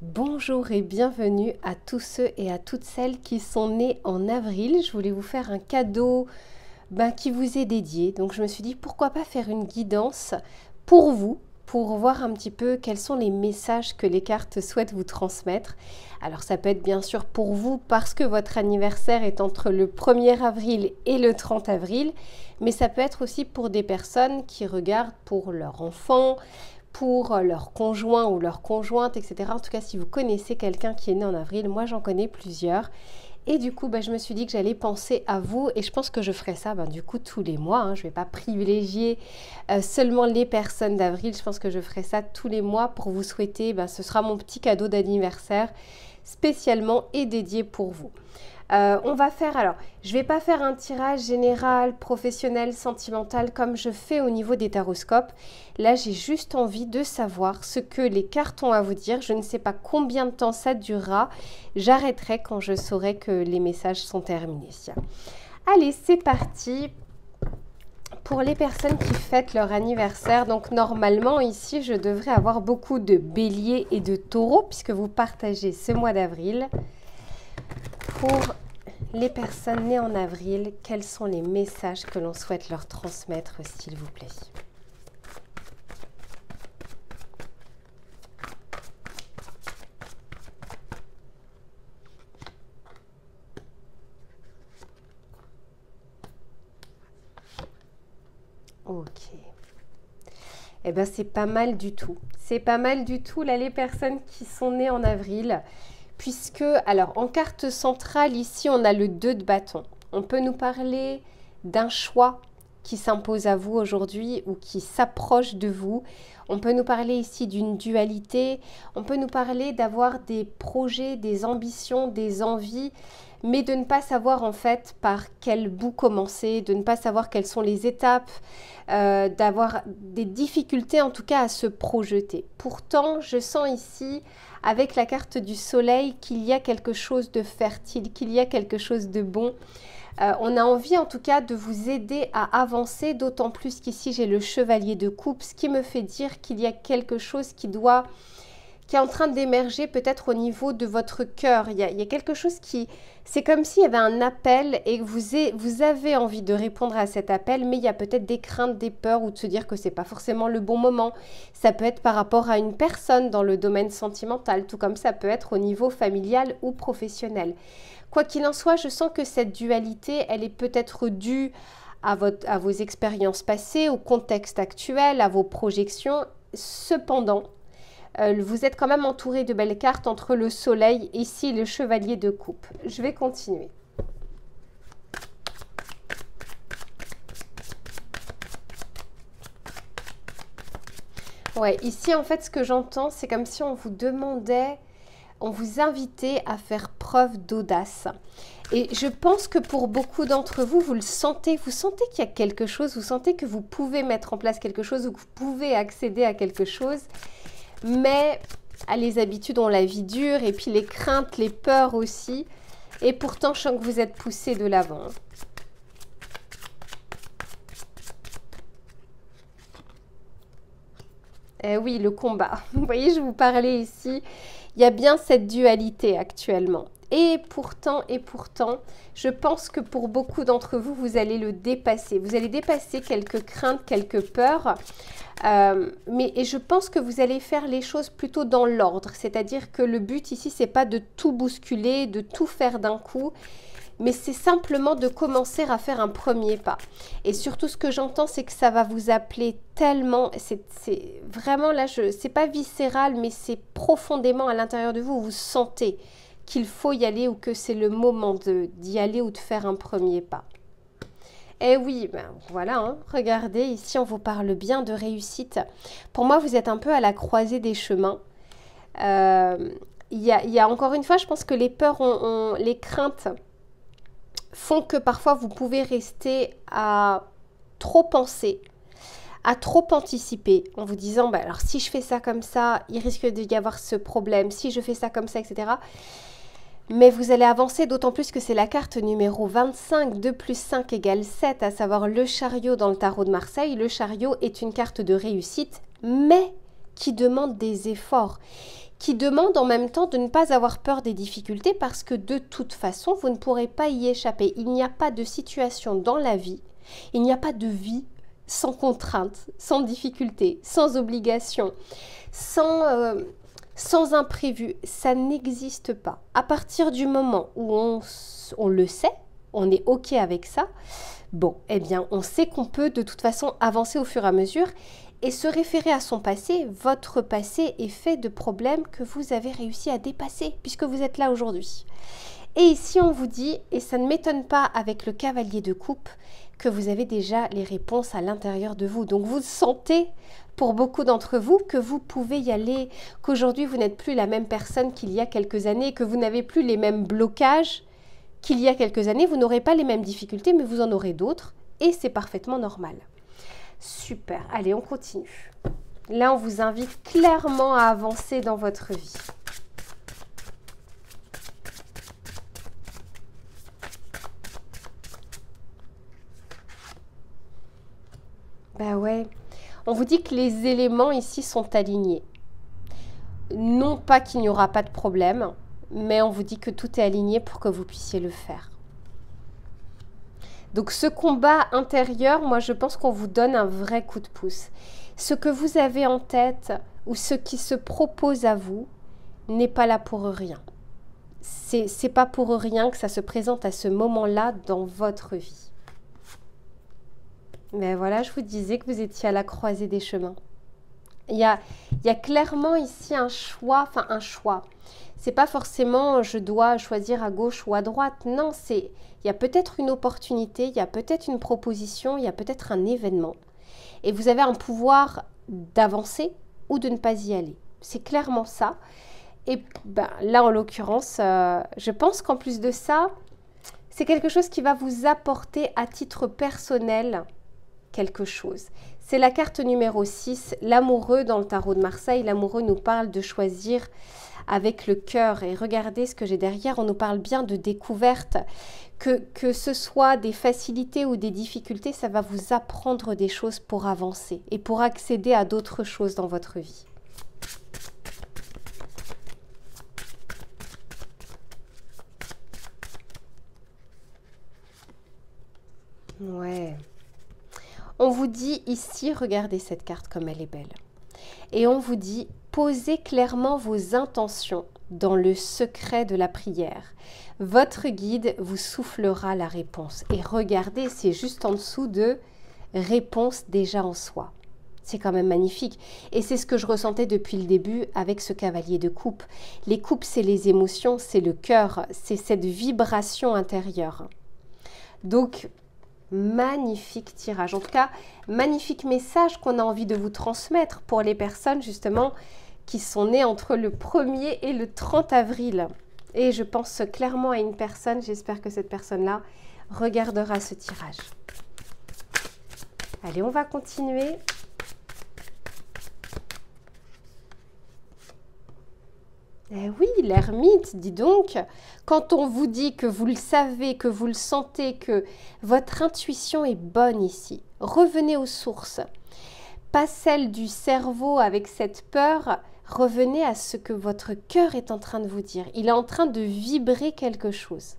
Bonjour et bienvenue à tous ceux et à toutes celles qui sont nés en avril. Je voulais vous faire un cadeau qui vous est dédié. Donc je me suis dit pourquoi pas faire une guidance pour vous, pour voir un petit peu quels sont les messages que les cartes souhaitent vous transmettre. Alors ça peut être bien sûr pour vous parce que votre anniversaire est entre le 1er avril et le 30 avril, mais ça peut être aussi pour des personnes qui regardent pour leur enfant, pour leur conjoint ou leur conjointe, etc. En tout cas, si vous connaissez quelqu'un qui est né en avril, moi j'en connais plusieurs. Et du coup, je me suis dit que j'allais penser à vous et je pense que je ferai ça du coup tous les mois. Je ne vais pas privilégier seulement les personnes d'avril. Je pense que je ferai ça tous les mois pour vous souhaiter. Ce sera mon petit cadeau d'anniversaire spécialement et dédié pour vous. On va faire, alors, je ne vais pas faire un tirage général, professionnel, sentimental comme je fais au niveau des taroscopes. Là, j'ai juste envie de savoir ce que les cartes ont à vous dire. Je ne sais pas combien de temps ça durera. J'arrêterai quand je saurai que les messages sont terminés. Allez, c'est parti. Pour les personnes qui fêtent leur anniversaire, donc normalement ici, je devrais avoir beaucoup de béliers et de taureaux puisque vous partagez ce mois d'avril. Pour les personnes nées en avril, quels sont les messages que l'on souhaite leur transmettre, s'il vous plaît? Ok. Eh bien, c'est pas mal du tout. C'est pas mal du tout, là, les personnes qui sont nées en avril. Puisque, alors, en carte centrale, ici, on a le 2 de bâton. On peut nous parler d'un choix qui s'impose à vous aujourd'hui ou qui s'approche de vous. On peut nous parler ici d'une dualité. On peut nous parler d'avoir des projets, des ambitions, des envies, mais de ne pas savoir en fait par quel bout commencer, de ne pas savoir quelles sont les étapes, d'avoir des difficultés en tout cas à se projeter. Pourtant, je sens ici avec la carte du soleil qu'il y a quelque chose de fertile, qu'il y a quelque chose de bon. On a envie en tout cas de vous aider à avancer, d'autant plus qu'ici j'ai le chevalier de coupe, ce qui me fait dire qu'il y a quelque chose qui est en train d'émerger peut-être au niveau de votre cœur. Il y a quelque chose qui... C'est comme s'il y avait un appel et que vous avez envie de répondre à cet appel, mais il y a peut-être des craintes, des peurs ou de se dire que ce n'est pas forcément le bon moment. Ça peut être par rapport à une personne dans le domaine sentimental, tout comme ça peut être au niveau familial ou professionnel. Quoi qu'il en soit, je sens que cette dualité, elle est peut-être due à vos expériences passées, au contexte actuel, à vos projections. Cependant, vous êtes quand même entouré de belles cartes entre le soleil et ici le chevalier de coupe. Je vais continuer. Ouais, ici en fait ce que j'entends, c'est comme si on vous demandait, on vous invitait à faire preuve d'audace. Et je pense que pour beaucoup d'entre vous, vous le sentez, vous sentez qu'il y a quelque chose, vous sentez que vous pouvez mettre en place quelque chose ou que vous pouvez accéder à quelque chose. Mais les habitudes ont la vie dure et puis les craintes, les peurs aussi. Et pourtant, je sens que vous êtes poussé de l'avant. Eh oui, le combat. Vous voyez, je vous parlais ici. Il y a bien cette dualité actuellement. Et pourtant, je pense que pour beaucoup d'entre vous, vous allez le dépasser. Vous allez dépasser quelques craintes, quelques peurs. Et je pense que vous allez faire les choses plutôt dans l'ordre. C'est-à-dire que le but ici, c'est pas de tout bousculer, de tout faire d'un coup. Mais c'est simplement de commencer à faire un premier pas. Et surtout, ce que j'entends, c'est que ça va vous appeler tellement, c'est vraiment là, c'est pas viscéral, mais c'est profondément à l'intérieur de vous, vous sentez qu'il faut y aller ou que c'est le moment d'y aller ou de faire un premier pas. Eh oui, voilà, regardez, ici on vous parle bien de réussite. Pour moi, vous êtes un peu à la croisée des chemins. Il y a encore une fois, je pense que les peurs, les craintes font que parfois vous pouvez rester à trop penser, à trop anticiper en vous disant alors si je fais ça comme ça, il risque d'y avoir ce problème, si je fais ça comme ça, etc. Mais vous allez avancer, d'autant plus que c'est la carte numéro 25, 2 plus 5 égale 7, à savoir le chariot dans le tarot de Marseille. Le chariot est une carte de réussite, mais qui demande des efforts, qui demande en même temps de ne pas avoir peur des difficultés parce que de toute façon, vous ne pourrez pas y échapper. Il n'y a pas de situation dans la vie, il n'y a pas de vie sans contrainte, sans difficulté, sans obligation, sans imprévu. Ça n'existe pas. À partir du moment où on le sait, on est OK avec ça, bon, eh bien, on sait qu'on peut de toute façon avancer au fur et à mesure et se référer à son passé. Votre passé est fait de problèmes que vous avez réussi à dépasser puisque vous êtes là aujourd'hui. Et ici, on vous dit, et ça ne m'étonne pas avec le cavalier de coupe, que vous avez déjà les réponses à l'intérieur de vous. Donc, vous sentez, pour beaucoup d'entre vous, que vous pouvez y aller, qu'aujourd'hui, vous n'êtes plus la même personne qu'il y a quelques années, que vous n'avez plus les mêmes blocages qu'il y a quelques années. Vous n'aurez pas les mêmes difficultés, mais vous en aurez d'autres, et c'est parfaitement normal. Super. Allez, on continue. Là, on vous invite clairement à avancer dans votre vie. Bah ouais, on vous dit que les éléments ici sont alignés. Non pas qu'il n'y aura pas de problème, mais on vous dit que tout est aligné pour que vous puissiez le faire. Donc ce combat intérieur, moi je pense qu'on vous donne un vrai coup de pouce. Ce que vous avez en tête ou ce qui se propose à vous n'est pas là pour rien. C'est pas pour rien que ça se présente à ce moment-là dans votre vie. Mais voilà, je vous disais que vous étiez à la croisée des chemins. Il y a clairement ici un choix, enfin un choix. C'est pas forcément je dois choisir à gauche ou à droite. Non, il y a peut-être une opportunité, il y a peut-être une proposition, il y a peut-être un événement. Et vous avez un pouvoir d'avancer ou de ne pas y aller. C'est clairement ça. Et ben, là, en l'occurrence, je pense qu'en plus de ça, c'est quelque chose qui va vous apporter à titre personnel quelque chose. C'est la carte numéro 6, l'amoureux dans le tarot de Marseille. L'amoureux nous parle de choisir avec le cœur. Et regardez ce que j'ai derrière, on nous parle bien de découverte. Que ce soit des facilités ou des difficultés, ça va vous apprendre des choses pour avancer et pour accéder à d'autres choses dans votre vie. Ouais. On vous dit ici, regardez cette carte comme elle est belle. Et on vous dit, posez clairement vos intentions dans le secret de la prière. Votre guide vous soufflera la réponse. Et regardez, c'est juste en dessous de réponse déjà en soi. C'est quand même magnifique. Et c'est ce que je ressentais depuis le début avec ce cavalier de coupe. Les coupes, c'est les émotions, c'est le cœur, c'est cette vibration intérieure. Donc, magnifique tirage, en tout cas magnifique message qu'on a envie de vous transmettre pour les personnes justement qui sont nées entre le 1er et le 30 avril. Et je pense clairement à une personne, j'espère que cette personne-là regardera ce tirage. Allez, on va continuer. Eh oui, l'ermite, dis donc, quand on vous dit que vous le savez, que vous le sentez, que votre intuition est bonne ici, revenez aux sources. Pas celle du cerveau avec cette peur, revenez à ce que votre cœur est en train de vous dire. Il est en train de vibrer quelque chose.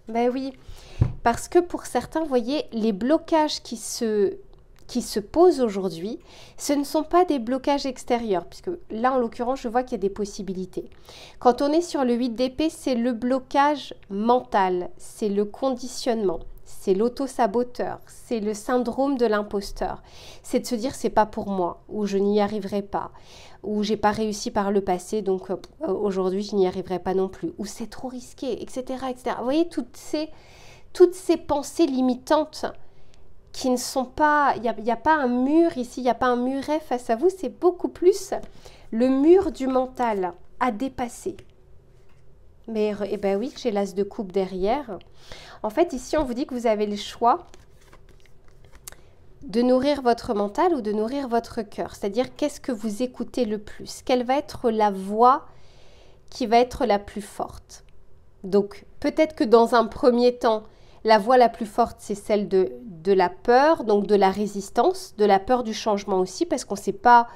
Ben oui, parce que pour certains, vous voyez, les blocages qui se posent aujourd'hui, ce ne sont pas des blocages extérieurs, puisque là, en l'occurrence, je vois qu'il y a des possibilités. Quand on est sur le 8 d'épée, c'est le blocage mental, c'est le conditionnement, c'est l'auto-saboteur, c'est le syndrome de l'imposteur. C'est de se dire, c'est pas pour moi, ou je n'y arriverai pas, ou j'ai pas réussi par le passé, donc aujourd'hui, je n'y arriverai pas non plus, ou c'est trop risqué, etc., etc. Vous voyez, toutes ces pensées limitantes qui ne sont pas, il n'y a pas un mur ici, il n'y a pas un muret face à vous, c'est beaucoup plus le mur du mental à dépasser. Mais eh ben oui, j'ai l'as de coupe derrière. En fait, ici, on vous dit que vous avez le choix de nourrir votre mental ou de nourrir votre cœur. C'est-à-dire, qu'est-ce que vous écoutez le plus? Quelle va être la voix qui va être la plus forte? Donc, peut-être que dans un premier temps, La voix la plus forte, c'est celle de la peur, donc de la résistance, de la peur du changement aussi, parce qu'on ne sait pas,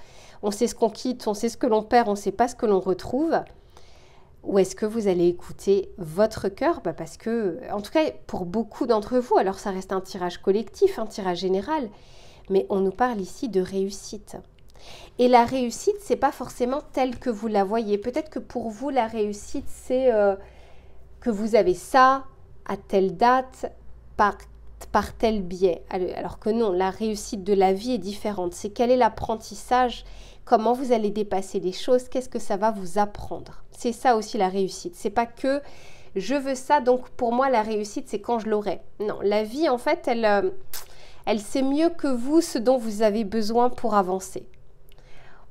on sait ce qu'on quitte, on sait ce que l'on perd, on ne sait pas ce que l'on retrouve. Ou est-ce que vous allez écouter votre cœur? Parce que, en tout cas, pour beaucoup d'entre vous, alors ça reste un tirage collectif, un tirage général, mais on nous parle ici de réussite. Et la réussite, c'est pas forcément telle que vous la voyez. Peut-être que pour vous, la réussite, c'est que vous avez ça à telle date, par tel biais. Alors que non, la réussite de la vie est différente. C'est quel est l'apprentissage, comment vous allez dépasser les choses, qu'est-ce que ça va vous apprendre. C'est ça aussi la réussite. C'est pas que je veux ça, donc pour moi, la réussite, c'est quand je l'aurai. Non, la vie, en fait, elle sait mieux que vous ce dont vous avez besoin pour avancer.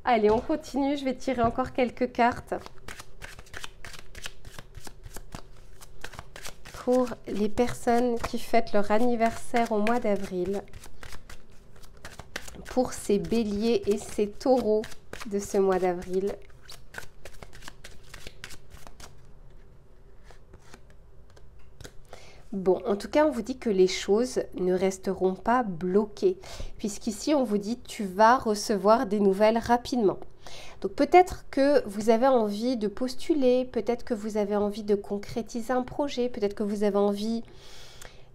Allez, on continue. Je vais tirer encore quelques cartes. Pour les personnes qui fêtent leur anniversaire au mois d'avril. Pour ces béliers et ces taureaux de ce mois d'avril. Bon, en tout cas, on vous dit que les choses ne resteront pas bloquées, puisqu'ici, on vous dit tu vas recevoir des nouvelles rapidement. Donc peut-être que vous avez envie de postuler, peut-être que vous avez envie de concrétiser un projet, peut-être que vous avez envie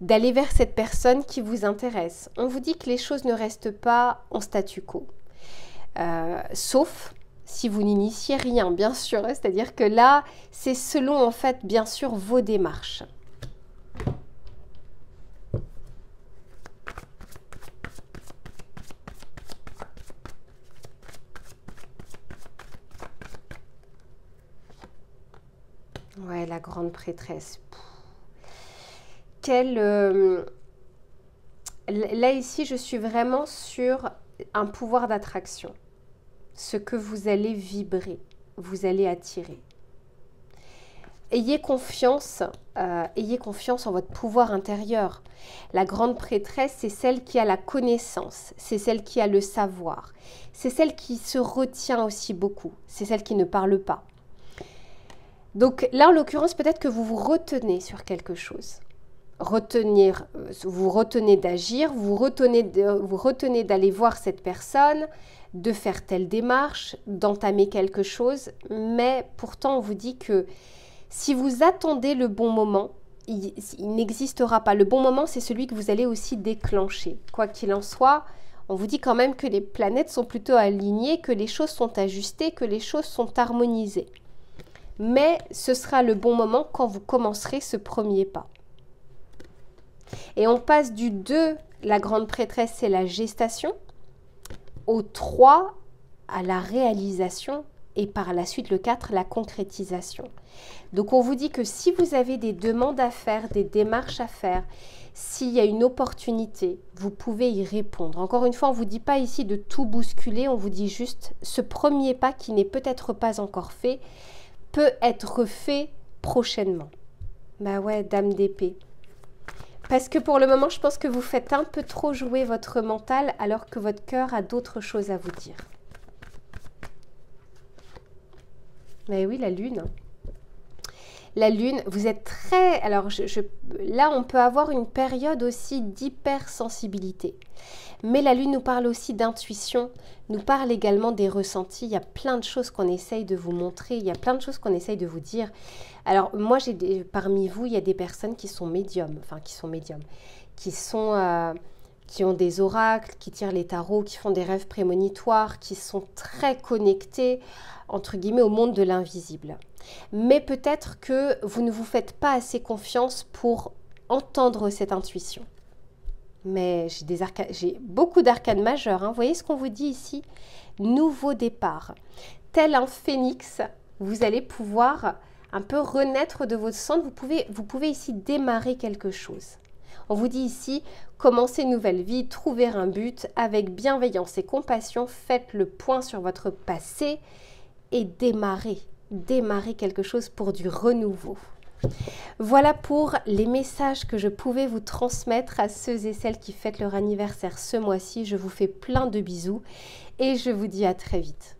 d'aller vers cette personne qui vous intéresse. On vous dit que les choses ne restent pas en statu quo, sauf si vous n'initiez rien, bien sûr. C'est-à-dire que là, c'est selon, en fait, bien sûr, vos démarches. Ouais, la grande prêtresse. Là, ici, je suis vraiment sur un pouvoir d'attraction. Ce que vous allez vibrer, vous allez attirer. Ayez confiance en votre pouvoir intérieur. La grande prêtresse, c'est celle qui a la connaissance, c'est celle qui a le savoir, c'est celle qui se retient aussi beaucoup, c'est celle qui ne parle pas. Donc là, en l'occurrence, peut-être que vous vous retenez sur quelque chose. Vous retenez d'agir, vous retenez d'aller voir cette personne, de faire telle démarche, d'entamer quelque chose. Mais pourtant, on vous dit que si vous attendez le bon moment, il n'existera pas. Le bon moment, c'est celui que vous allez aussi déclencher. Quoi qu'il en soit, on vous dit quand même que les planètes sont plutôt alignées, que les choses sont ajustées, que les choses sont harmonisées. Mais ce sera le bon moment quand vous commencerez ce premier pas. Et on passe du 2, la grande prêtresse, c'est la gestation, au 3, à la réalisation, et par la suite, le 4, la concrétisation. Donc, on vous dit que si vous avez des demandes à faire, des démarches à faire, s'il y a une opportunité, vous pouvez y répondre. Encore une fois, on ne vous dit pas ici de tout bousculer, on vous dit juste ce premier pas qui n'est peut-être pas encore fait, peut être fait prochainement. Bah ouais, dame d'épée. Parce que pour le moment, je pense que vous faites un peu trop jouer votre mental alors que votre cœur a d'autres choses à vous dire. Mais oui, la lune. La lune, vous êtes très... Alors là, on peut avoir une période aussi d'hypersensibilité. Mais la lune nous parle aussi d'intuition, nous parle également des ressentis. Il y a plein de choses qu'on essaye de vous montrer, il y a plein de choses qu'on essaye de vous dire. Alors moi, parmi vous, il y a des personnes qui sont médiums, qui ont des oracles, qui tirent les tarots, qui font des rêves prémonitoires, qui sont très connectés, entre guillemets, au monde de l'invisible. Mais peut-être que vous ne vous faites pas assez confiance pour entendre cette intuition. Mais j'ai beaucoup d'arcanes majeures. Vous voyez ce qu'on vous dit ici? Nouveau départ. Tel un phénix, vous allez pouvoir un peu renaître de votre cendre. Vous pouvez ici démarrer quelque chose. On vous dit ici, commencez une nouvelle vie, trouver un but avec bienveillance et compassion. Faites le point sur votre passé et démarrez quelque chose pour du renouveau. Voilà pour les messages que je pouvais vous transmettre à ceux et celles qui fêtent leur anniversaire ce mois-ci. Je vous fais plein de bisous et je vous dis à très vite.